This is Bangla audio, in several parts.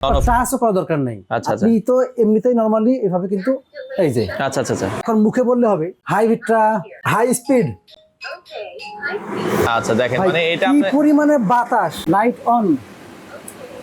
টাচও করা দরকার নাই। আচ্ছা, আপনি তো এমনিতেই নরমালি এভাবে কিন্তু এই যে আচ্ছা আচ্ছা আচ্ছা এখন মুখে বললে হবে হাই ভিট্রা হাই স্পিড। আচ্ছা দেখেন মানে এটা কি আপনি পরিমাণে বাতাস, লাইট অন,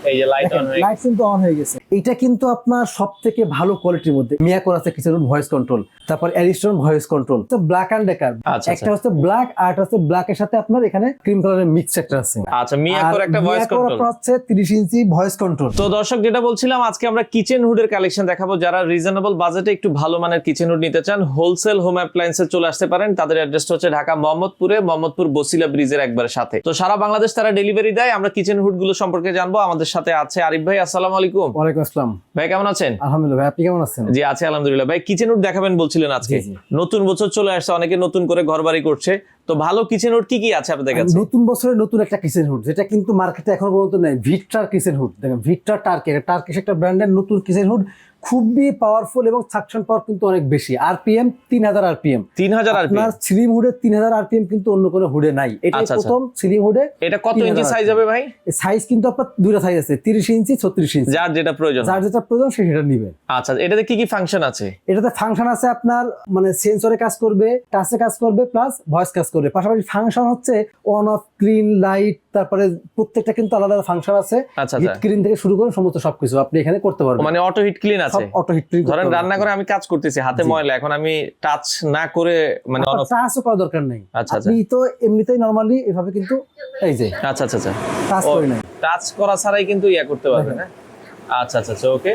এই যে লাইট অন হয়ে লাইট কিন্তু অন হয়ে গেছে। এটা কিন্তু আপনার সবথেকে ভালো কোয়ালিটির মধ্যে মিয়াকোর আছে কিচেন রুম ভয়েস কন্ট্রোল, তারপর Ariston voice control, Black and Decker. আচ্ছা, একটা হচ্ছে ব্ল্যাক আর একটা হচ্ছে ব্ল্যাক এর সাথে আপনার এখানে ক্রিম কালারের মিক্স একটা আছে। আচ্ছা মিয়াকোর একটা ভয়েস কন্ট্রোল হচ্ছে 30 ইঞ্চি ভয়েস কন্ট্রোল। তো দর্শক যেটা বলছিলাম আজকে আমরা কিচেন হুডের কালেকশন দেখাবো। যারা রিজনেবল বাজেটে একটু ভালো মানের কিচেন হুড নিতে চান হোলসেল হোম অ্যাপ্লায়েন্সে চলে আসতে পারেন। তাদের অ্যাড্রেসটা হচ্ছে ঢাকা মোহাম্মদপুর বসিলা ব্রিজের একবার সাথে। তো সারা বাংলাদেশ তারা ডেলিভারি দেয়। আমরা কিচেন হুড গুলো সম্পর্কে জানবো। আমাদের সাথে আছে আরিফ ভাই। আসসালামু আলাইকুম। ওয়ালাইকুম আসসালাম ভাই কেমন আছেন? আলহামদুলিল্লাহ ভাই, আপনি কেমন আছেন? জি আছি আলহামদুলিল্লাহ। ভাই কিচেন হুড দেখাবেন বলছিলেন আজকে। নতুন বছর চলে আসছে, অনেকে নতুন করে ঘরবাড়ি করছে, তো ভালো কিচেন হুড কি কি আছে আপনাদের কাছে? নতুন বছরে নতুন একটা কিচেন হুড যেটা কিন্তু মার্কেটে এখন পর্যন্ত নেই, ভিক্টর কিচেন হুড। দেখেন ভিক্টর টার্কিশ একটা ব্র্যান্ডের নতুন কিচেন হুড, খুবই পাওয়ারফুল এবং সাকশন পাওয়ার কিন্তু অনেক বেশি। RPM 3000 RPM. 3000 আরপিএম। আপনার স্লিম হুডে 3000 আরপিএম কিন্তু অন্য কোনো হুডে নাই। এটা প্রথম স্লিম হুডে। এটা কত ইঞ্চি সাইজ হবে ভাই? সাইজ কিন্তু আপনার দুইটা সাইজ আছে, 30 ইঞ্চি 36 ইঞ্চি। যার যেটা প্রয়োজন সে সেটা নিবে। আচ্ছা এটাতে কি কি ফাংশন আছে? এটাতে ফাংশন আছে আপনার মানে সেন্সরে কাজ করবে, টাচে কাজ করবে, প্লাস ভয়েস কাজ করবে। পাশাপাশি ফাংশন হচ্ছে অন অফ, গ্রিন লাইট, তারপরে প্রত্যেকটা কিন্তু আলাদা আলাদা ফাংশন আছে। হিট ক্লিন থেকে শুরু করে সমস্ত সবকিছু আপনি এখানে করতে পারবেন। মানে অটো হিট ক্লিন আছে? Auto hit clean. ধরেন রান্না করে আমি কাজ করতেছি, হাতে ময়লা, এখন আমি টাচ না করে মানে অন অফ টাচও করা দরকার নাই। আচ্ছা আপনি তো এমনিতেই নরমালি এভাবে কিন্তু এই যে আচ্ছা আচ্ছা আচ্ছা টাচ করে নাই, টাচ করা ছাড়াই কিন্তু ইয়া করতে পারবেন। হ্যাঁ আচ্ছা আচ্ছা আচ্ছা ওকে।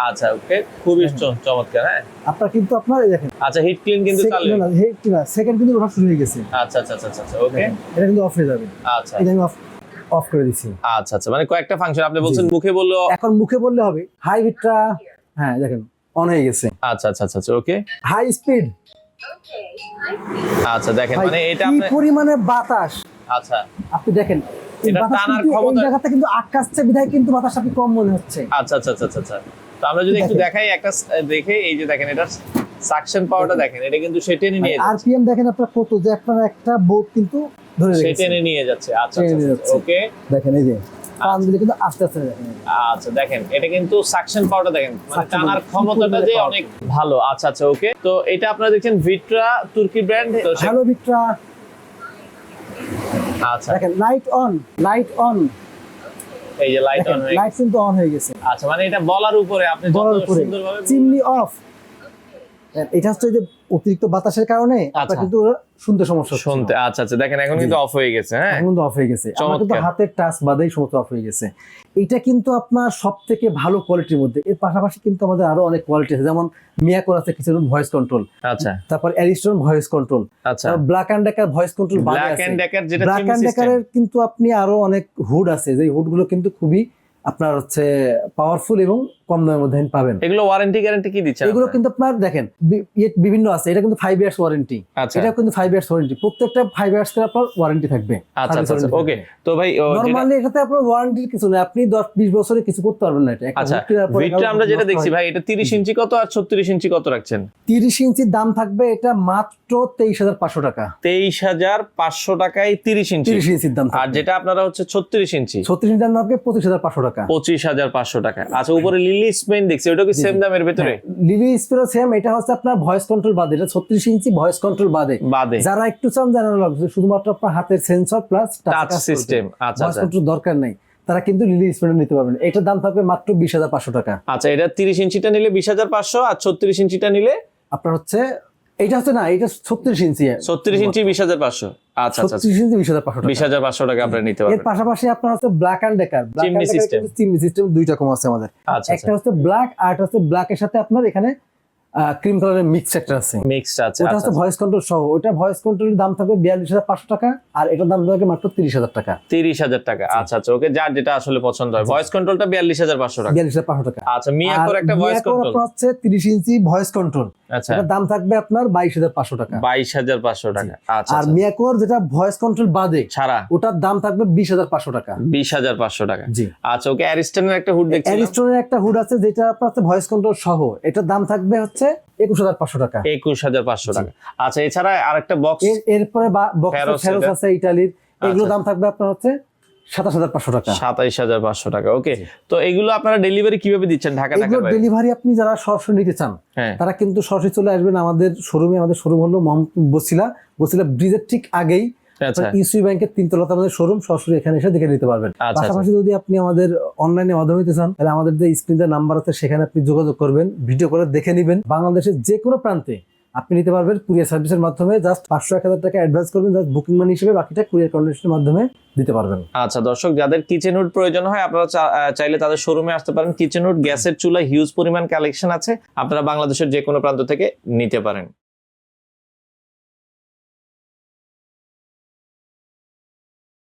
আচ্ছা ওকে, খুবই চমৎকার। হ্যাঁ আপনার কিন্তু আপনার এই দেখেন। আচ্ছা হিট ক্লিন কিন্তু চালু, না হিট না, সেকেন্ড কিন্তু ওঠা শুরু হয়ে গেছে। আচ্ছা আচ্ছা আচ্ছা আচ্ছা ওকে। এটা কিন্তু অফ হয়ে যাবে। আচ্ছা এটা আমি অফ করে দিছি। আচ্ছা আচ্ছা মানে কয়েকটা ফাংশন আপনি বলছেন মুখে বললো, এখন মুখে বললে হবে হাই ভিট্রা। হ্যাঁ দেখেন অন হয়ে গেছে। আচ্ছা আচ্ছা আচ্ছা ওকে। High speed. আচ্ছা দেখেন মানে এটা কি আপনি পরিমাণে বাতাস। আচ্ছা আপনি দেখেন এটা টানার ক্ষমতা, এই জায়গাতে কিন্তু আটকাচ্ছে বিধায় কিন্তু বাতাস আপনি কম মনে হচ্ছে। আচ্ছা আচ্ছা আচ্ছা আচ্ছা। তো আমরা যদি একটু দেখাই একটা দেখে, এই যে দেখেন এটা সাকশন পাওয়ারটা দেখেন, এটা কিন্তু সে টেনে নিয়ে যাচ্ছে। আরপিএম দেখেন আপনার কত, যে আপনার একটা বোর্ড কিন্তু ধরে রেখেছে, সে টেনে নিয়ে যাচ্ছে। আচ্ছা আচ্ছা ওকে দেখেন এই যে পান দিলে কিন্তু আস্তে আস্তে দেখেন। আচ্ছা দেখেন এটা কিন্তু সাকশন পাওয়ারটা দেখেন, মানে টানার ক্ষমতাটা যে অনেক ভালো। আচ্ছা আচ্ছা ওকে। তো এটা আপনারা দেখছেন ভিট্রা তুর্কি ব্র্যান্ড। হ্যালো ভিট্রা। আচ্ছা দেখেন লাইট অন, লাইট অন, এই যে লাইট অন হয়ে লাইট কিন্তু অন হয়ে গেছে। আচ্ছা মানে এটা বলার উপরে আপনি যত সুন্দরভাবে। Chimney of. এটা হচ্ছে যে অতিরিক্ত বাতাসের কারণে আপনার কিন্তু শুনতে সমস্যা শুনতে। আচ্ছা আচ্ছা দেখেন এখন কিন্তু অফ হয়ে গেছে। হ্যাঁ এখন কিন্তু অফ হয়ে গেছে, আমার কিন্তু হাতের টাচ বাদেই সমস্ত অফ হয়ে গেছে। এটা কিন্তু আপনার সবথেকে ভালো কোয়ালিটির মধ্যে। এর পাশাপাশি কিন্তু আমাদের আরো অনেক কোয়ালিটি আছে, যেমন মিয়াকোর আছে কিচেন রুম ভয়েস কন্ট্রোল। আচ্ছা তারপর অ্যারিস্টন ভয়েস কন্ট্রোল। আচ্ছা Black and Decker voice control বাদে আছে। ব্ল্যাক এন্ড ডেকার যেটা ব্ল্যাক এন্ড ডেকারের কিন্তু আপনি আরো অনেক হুড আছে, যে হুড গুলো কিন্তু খুবই আপনার হচ্ছে পাওয়ারফুল এবং কম দামের মধ্যে পাবেন। এগুলো ওয়ারেন্টি গ্যারান্টি কি দিচ্ছেন? এগুলো কিন্তু আপনার দেখেন বিভিন্ন আছে। এটা কিন্তু 5 ইয়ার্স ওয়ারেন্টি। এটা কিন্তু 5 ইয়ার্স ওয়ারেন্টি, প্রত্যেকটা 5 ইয়ার্স করে আপনার ওয়ারেন্টি থাকবে। আচ্ছা আচ্ছা ওকে। তো ভাই নরমালি এটাতে আপনার ওয়ারেন্টির কিছু না, আপনি 10-20 বছরে কিছু করতে পারবেন না। এটা আচ্ছা ভিট্রা আমরা যেটা দেখছি ভাই, এটা 30 ইঞ্চি কত আর 36 ইঞ্চি কত রাখছেন? 30 ইঞ্চির দাম থাকবে এটা মাত্র 23500 টাকা। 23500 টাকায় 30 ইঞ্চির দাম। আর যেটা আপনারা হচ্ছে 36 ইঞ্চি, 36 ইঞ্চির দাম থাকবে 25500 টাকা। 25500 টাকা। আচ্ছা উপরে লিলি স্পেন দেখছি, ওটা কি সেম দামের ভিতরে? লিলি স্পেনও সেম। এটা হচ্ছে আপনার ভয়েস কন্ট্রোল বাদে, এটা 36 ইঞ্চি ভয়েস কন্ট্রোল বাদে। যারা একটু চান জানানো লাগবে শুধুমাত্র আপনার হাতের সেন্সর প্লাস টাচ সিস্টেম, আচ্ছা ভয়েস কন্ট্রোল দরকার নাই, তারা কিন্তু লিলি স্পেন নিতে পারবেন। এটার দাম থাকবে মাত্র 20500 টাকা। আচ্ছা এটা 30 ইঞ্চিটা নিলে 20500 আর 36 ইঞ্চিটা নিলে আপনার হচ্ছে এইটা হচ্ছে না, এটা 36 ইঞ্চি। 36 ইঞ্চি 20500। আচ্ছা আচ্ছা 36 ইঞ্চি 20500 টাকা আপনারা নিতে পারবেন। এর পাশাপাশি আপনার হচ্ছে Black and Decker. Chimney system দুইটা কম আছে আমাদের। একটা হচ্ছে ব্ল্যাক আর একটা হচ্ছে ব্ল্যাক এর সাথে আপনার এখানে ক্রিম কালারের মিক্স একটা আছে। মিক্সড আছে। ওটা হচ্ছে ভয়েস কন্ট্রোল সহ। ওটা ভয়েস কন্ট্রোলের দাম থাকবে 42500 টাকা আর এটার দাম থাকবে মাত্র 30000 টাকা। 30000 টাকা। আচ্ছা আচ্ছা ওকে, যার যেটা আসলে পছন্দ হয়। ভয়েস কন্ট্রোলটা 42500 টাকা। 42500 টাকা। আচ্ছা মিয়াকোর একটা ভয়েস কন্ট্রোল হচ্ছে 30 ইঞ্চি ভয়েস কন্ট্রোল। আচ্ছা এটার দাম থাকবে আপনার 22500 টাকা। 22500 টাকা। আচ্ছা আর মিয়াকোর যেটা ভয়েস কন্ট্রোল বাদে ছাড়া ওটার দাম থাকবে 20500 টাকা। 20500 টাকা। জি। আচ্ছা ওকে। অ্যারিস্টনের একটা হুড দেখছি, অ্যারিস্টনের একটা হুড আছে যেটা আপনার ভয়েস কন্ট্রোল সহ। এটার দাম থাকবে হচ্ছে 21500 টাকা। 21500 টাকা। আচ্ছা এছাড়া আরেকটা বক্স, এরপরে বক্স ফেরোস আছে ইতালির, এগুলো দাম থাকবে আপনার হচ্ছে 27,500 টাকা। 27,500 টাকা। ওকে, তো এগুলো আপনারা ডেলিভারি কিভাবে দিচ্ছেন ঢাকা এগুলো ডেলিভারি আপনি যারা সরাসরি নিতে চান তারা কিন্তু সরাসরি চলে আসবেন আমাদের শোরুমে। আমাদের শোরুম হলো বসিলা ব্রিজের ঠিক আগেই ইসি ব্যাংকের 3 তলাতে আমাদের শোরুম, সরাসরি এখানে এসে দেখে নিতে পারবেন। পাশাপাশি যদি আপনি আমাদের অনলাইনে মাধ্যমে নিতে চান তাহলে আমাদের যে স্ক্রিনে নাম্বার আছে সেখানে আপনি যোগাযোগ করবেন, ভিডিও করে দেখে নেবেন। বাংলাদেশের যে কোনো প্রান্তে আপনি নিতে পারবেন কুরিয়ার সার্ভিসের মাধ্যমে। জাস্ট 500-1000 টাকা অ্যাডভান্স করবেন, জাস্ট বুকিং মানি হিসেবে, বাকিটা কুরিয়ার কন্ডিশনের মাধ্যমে দিতে পারবেন। আচ্ছা দর্শক, যাদের কিচেন হুড প্রয়োজন হয় আপনারা চাইলে তাদের শোরুমে আসতে পারেন। কিচেন হুড গ্যাসের চুলা হিউজ পরিমাণ কালেকশন আছে, আপনারা বাংলাদেশের যে কোনো প্রান্ত থেকে নিতে পারেন।